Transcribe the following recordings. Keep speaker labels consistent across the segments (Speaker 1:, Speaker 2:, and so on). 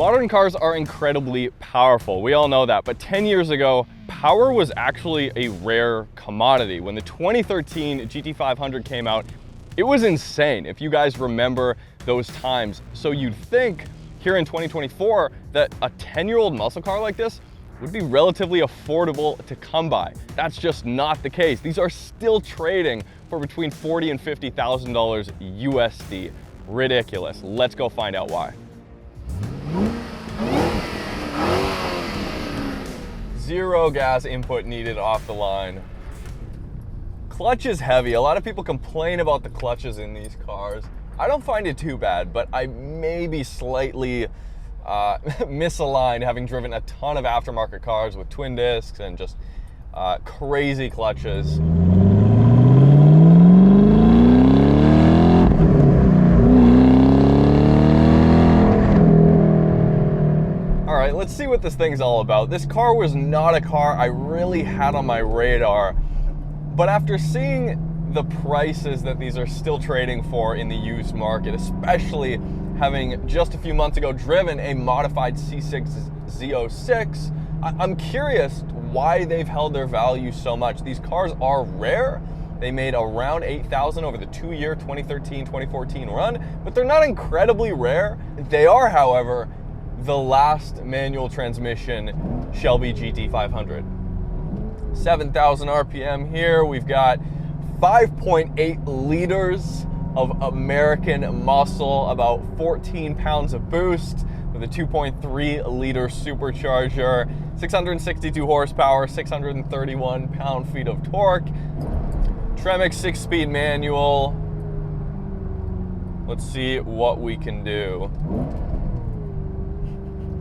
Speaker 1: Modern cars are incredibly powerful, we all know that, but 10 years ago, power was actually a rare commodity. When the 2013 GT500 came out, it was insane, if you guys remember those times. So you'd think here in 2024 that a 10-year-old muscle car like this would be relatively affordable to come by. That's just not the case. These are still trading for between $40,000 and $50,000 USD. Ridiculous. Let's go find out why. Zero gas input needed off the line. Clutch is heavy. A lot of people complain about the clutches in these cars. I don't find it too bad, but I may be slightly misaligned, having driven a ton of aftermarket cars with twin discs and just crazy clutches. All right, let's see what this thing's all about. This car was not a car I really had on my radar, but after seeing the prices that these are still trading for in the used market, especially having just a few months ago driven a modified C6 Z06, I'm curious why they've held their value so much. These cars are rare. They made around 8,000 over the 2-year 2013-2014 run, but they're not incredibly rare. They are, however, the last manual transmission Shelby GT500. 7,000 RPM here. We've got 5.8 liters of American muscle, about 14 pounds of boost with a 2.3 liter supercharger, 662 horsepower, 631 pound-feet of torque, Tremec 6-speed manual. Let's see what we can do.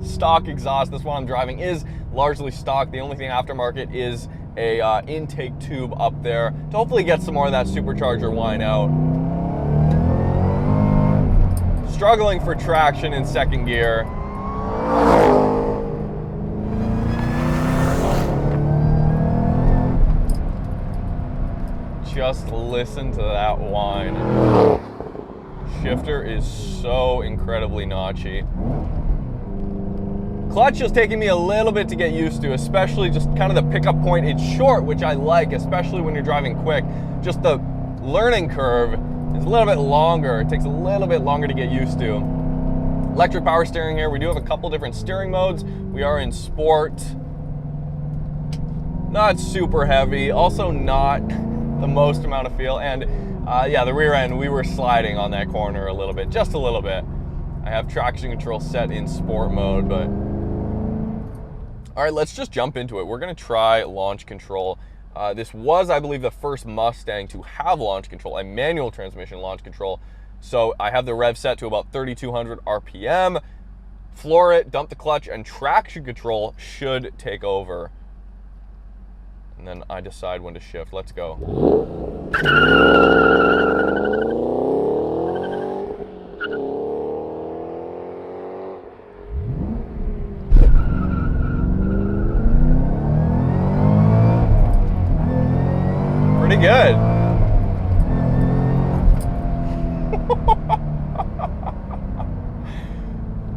Speaker 1: Stock exhaust, this one I'm driving is largely stock. The only thing aftermarket is a intake tube up there to hopefully get some more of that supercharger whine out. Struggling for traction in second gear. Just listen to that whine. Shifter is so incredibly notchy. Clutch is taking me a little bit to get used to, especially just kind of the pickup point. It's short, which I like, especially when you're driving quick. Just the learning curve is a little bit longer. It takes a little bit longer to get used to. Electric power steering here. We do have a couple different steering modes. We are in sport. Not super heavy, also not the most amount of feel. And yeah, the rear end, we were sliding on that corner a little bit, just a little bit. I have traction control set in sport mode, but all right, let's just jump into it. We're gonna try launch control. This was, I believe, the first Mustang to have launch control, a manual transmission launch control. So I have the rev set to about 3,200 RPM. Floor it, dump the clutch, and traction control should take over. And then I decide when to shift. Let's go. Pretty good.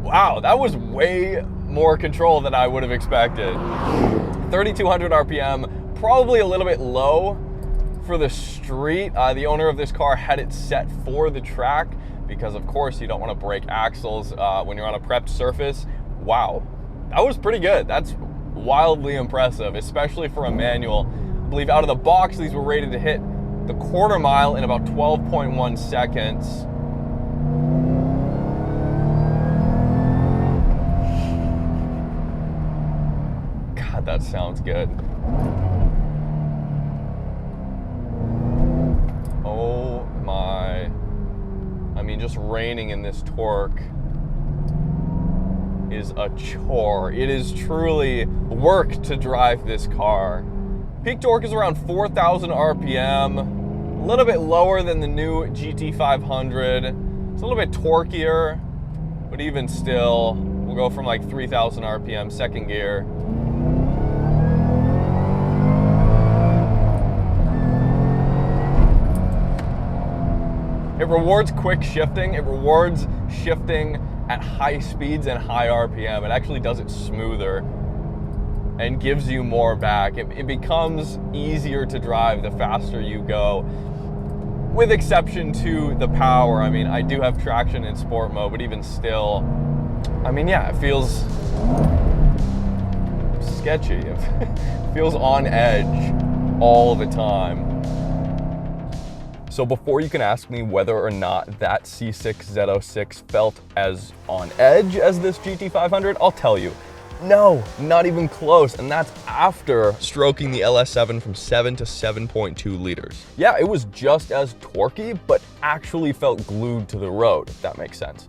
Speaker 1: Wow, that was way more control than I would have expected. 3,200 RPM, probably a little bit low for the street. The owner of this car had it set for the track because, of course, you don't want to break axles when you're on a prepped surface. Wow, that was pretty good. That's wildly impressive, especially for a manual. I believe out of the box, these were rated to hit the quarter mile in about 12.1 seconds. God, that sounds good. Oh my. I mean, just reining in this torque is a chore. It is truly work to drive this car. Peak torque is around 4,000 RPM, a little bit lower than the new GT500. It's a little bit torquier, but even still, we'll go from like 3,000 RPM, second gear. It rewards quick shifting. It rewards shifting at high speeds and high RPM. It actually does it smoother and gives you more back. It becomes easier to drive the faster you go, with exception to the power. I mean, I do have traction in sport mode, but even still, I mean, yeah, it feels sketchy. It feels on edge all the time. So before you can ask me whether or not that C6 Z06 felt as on edge as this GT500, I'll tell you, no, not even close. And that's after stroking the LS7 from 7 to 7.2 liters. Yeah, it was just as torquey, but actually felt glued to the road, if that makes sense.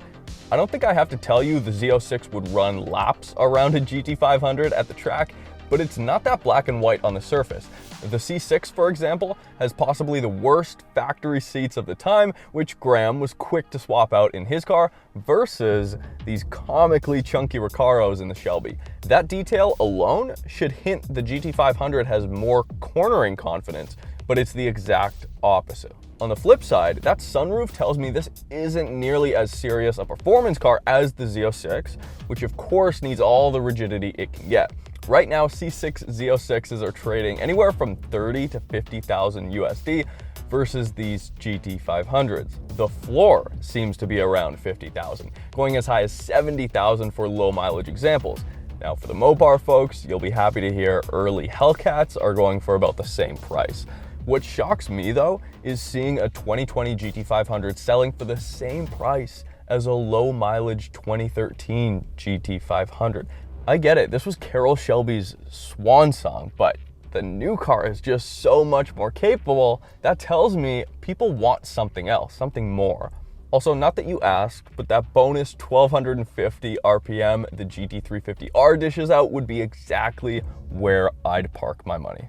Speaker 1: I don't think I have to tell you the Z06 would run laps around a GT500 at the track, but it's not that black and white on the surface. The C6, for example, has possibly the worst factory seats of the time, which Graham was quick to swap out in his car, versus these comically chunky Recaros in the Shelby. That detail alone should hint the GT500 has more cornering confidence, but it's the exact opposite. On the flip side, that sunroof tells me this isn't nearly as serious a performance car as the Z06, which of course needs all the rigidity it can get. Right now, C6 Z06s are trading anywhere from 30 to 50,000 USD versus these GT500s. The floor seems to be around 50,000, going as high as 70,000 for low mileage examples. Now for the Mopar folks, you'll be happy to hear early Hellcats are going for about the same price. What shocks me though is seeing a 2020 GT500 selling for the same price as a low mileage 2013 GT500. I get it, this was Carroll Shelby's swan song, but the new car is just so much more capable. That tells me people want something else, something more. Also, not that you asked, but that bonus 1250 RPM the GT350R dishes out would be exactly where I'd park my money.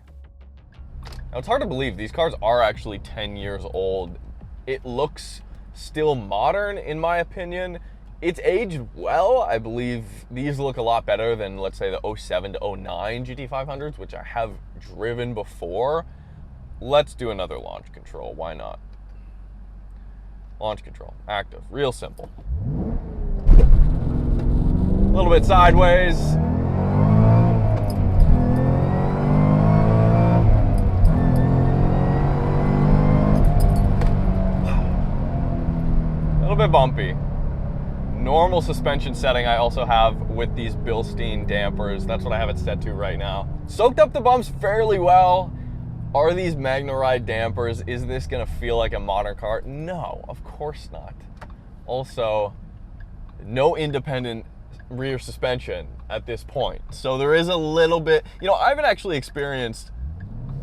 Speaker 1: Now, it's hard to believe these cars are actually 10 years old. It looks still modern, in my opinion. It's aged well. I believe these look a lot better than, let's say, the 07 to 09 GT500s, which I have driven before. Let's do another launch control. Why not? Launch control, active, real simple. A little bit sideways. A little bit bumpy. Normal suspension setting I also have with these Bilstein dampers. That's what I have it set to right now. Soaked up the bumps fairly well. Are these MagneRide dampers? Is this gonna feel like a modern car? No, of course not. Also, no independent rear suspension at this point. So there is a little bit, you know, I haven't actually experienced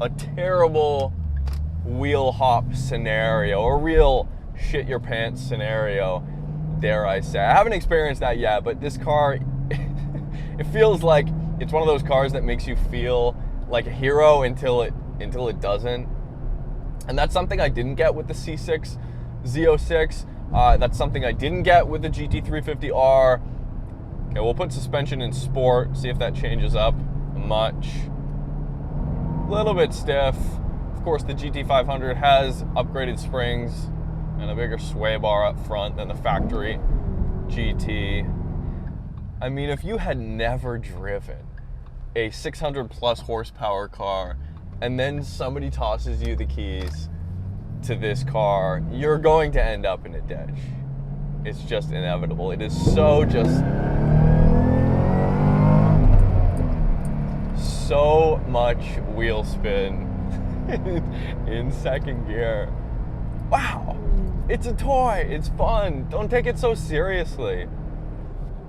Speaker 1: a terrible wheel hop scenario, or real shit your pants scenario, dare I say. I haven't experienced that yet, but this car, it feels like it's one of those cars that makes you feel like a hero until it doesn't. And that's something I didn't get with the C6 Z06. That's something I didn't get with the GT350R. Okay, we'll put suspension in sport, see if that changes up much. A little bit stiff. Of course, the GT500 has upgraded springs and a bigger sway bar up front than the factory GT. I mean, if you had never driven a 600 plus horsepower car and then somebody tosses you the keys to this car, you're going to end up in a ditch. It's just inevitable. It is so much wheel spin in second gear. Wow, it's a toy, it's fun. Don't take it so seriously.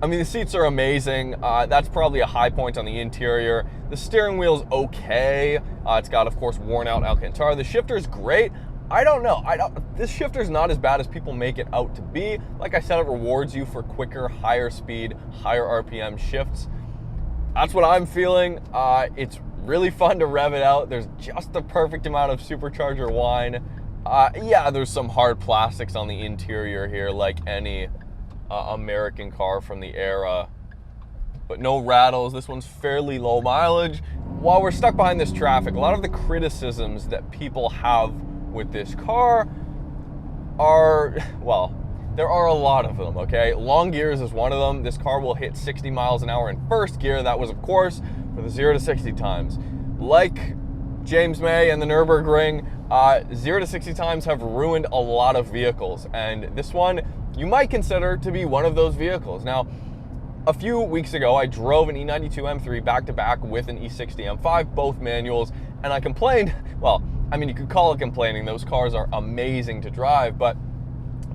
Speaker 1: I mean, the seats are amazing. That's probably a high point on the interior. The steering wheel's okay. It's got, of course, worn out Alcantara. The shifter's great. I don't know. This shifter's not as bad as people make it out to be. Like I said, it rewards you for quicker, higher speed, higher RPM shifts. That's what I'm feeling. It's really fun to rev it out. There's just the perfect amount of supercharger whine. Yeah, there's some hard plastics on the interior here, like any American car from the era, but no rattles. This one's fairly low mileage. While we're stuck behind this traffic, a lot of the criticisms that people have with this car are, well, There are a lot of them, okay? Long gears is one of them. This car will hit 60 miles an hour in first gear. That was, of course, for the 0 to 60 times. Like James May and the Nürburgring, 0 to 60 times have ruined a lot of vehicles. And this one, you might consider to be one of those vehicles. Now, a few weeks ago, I drove an E92 M3 back-to-back with an E60 M5, both manuals, and I complained, well, I mean, you could call it complaining. Those cars are amazing to drive, but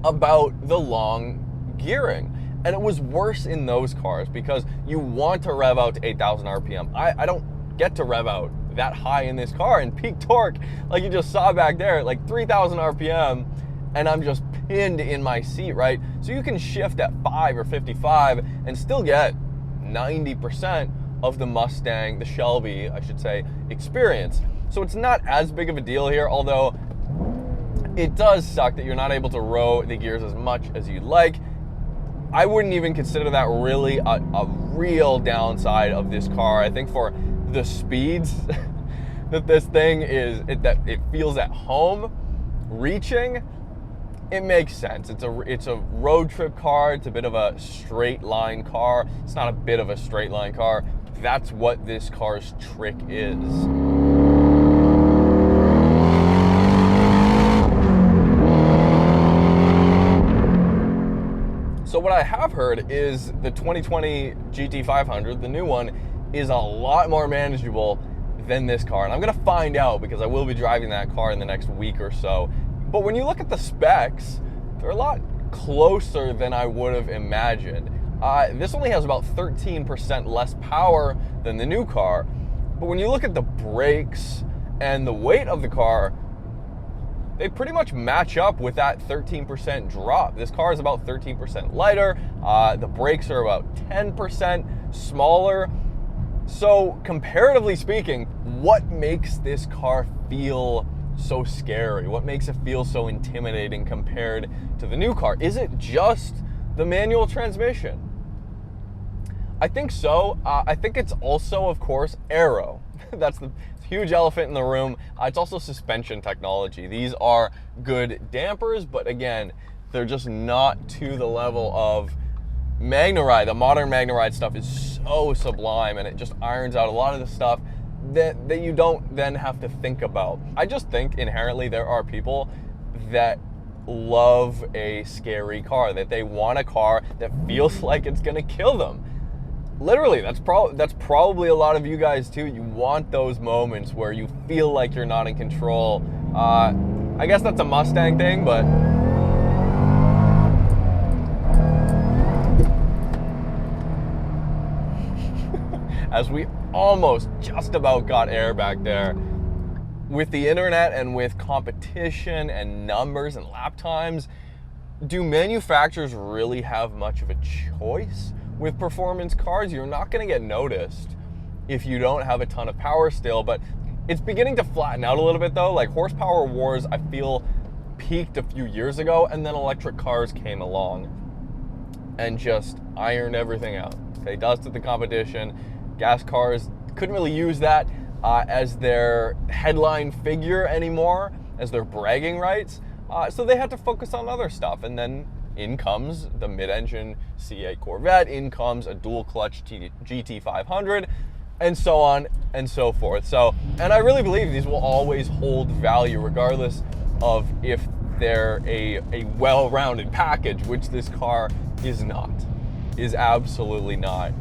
Speaker 1: about the long gearing. And it was worse in those cars because you want to rev out to 8,000 RPM. I don't get to rev out that high in this car, and peak torque, like you just saw back there, like 3,000 RPM, and I'm just pinned in my seat, right? So you can shift at 5 or 55 and still get 90% of the Mustang, the Shelby, I should say, experience. So it's not as big of a deal here, although it does suck that you're not able to row the gears as much as you'd like. I wouldn't even consider that really a real downside of this car. I think for the speeds that this thing is, that it feels at home reaching, it makes sense. It's a road trip car. It's a bit of a straight line car. It's not a bit of a straight line car. That's what this car's trick is. So what I have heard is the 2020 GT500, the new one, is a lot more manageable than this car. And I'm gonna find out because I will be driving that car in the next week or so. But when you look at the specs, they're a lot closer than I would have imagined. This only has about 13% less power than the new car. But when you look at the brakes and the weight of the car, they pretty much match up with that 13% drop. This car is about 13% lighter. The brakes are about 10% smaller. So comparatively speaking, what makes this car feel so scary? What makes it feel so intimidating compared to the new car? Is it just the manual transmission? I think so. I think it's also, of course, aero. That's the huge elephant in the room. It's also suspension technology. These are good dampers, but again, they're just not to the level of MagnaRide. The modern MagnaRide stuff is so sublime, and it just irons out a lot of the stuff that you don't then have to think about. I just think inherently there are people that love a scary car, that they want a car that feels like it's gonna kill them. Literally, that's probably a lot of you guys too. You want those moments where you feel like you're not in control. I guess that's a Mustang thing, but as we almost just about got air back there. With the internet and with competition and numbers and lap times, do manufacturers really have much of a choice with performance cars? You're not going to get noticed if you don't have a ton of power still, but it's beginning to flatten out a little bit though. Like horsepower wars, I feel, peaked a few years ago, and then electric cars came along and just ironed everything out. They dusted the competition. Gas cars couldn't really use that as their headline figure anymore, as their bragging rights. So they had to focus on other stuff. And then in comes the mid-engine C8 Corvette, in comes a dual-clutch GT500, and so on and so forth. So, and I really believe these will always hold value regardless of if they're a well-rounded package, which this car is not, is absolutely not.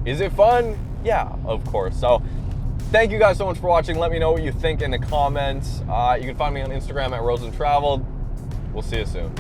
Speaker 1: Is it fun? Yeah, of course. So thank you guys so much for watching. Let me know what you think in the comments. You can find me on Instagram at Untraveled. We'll see you soon.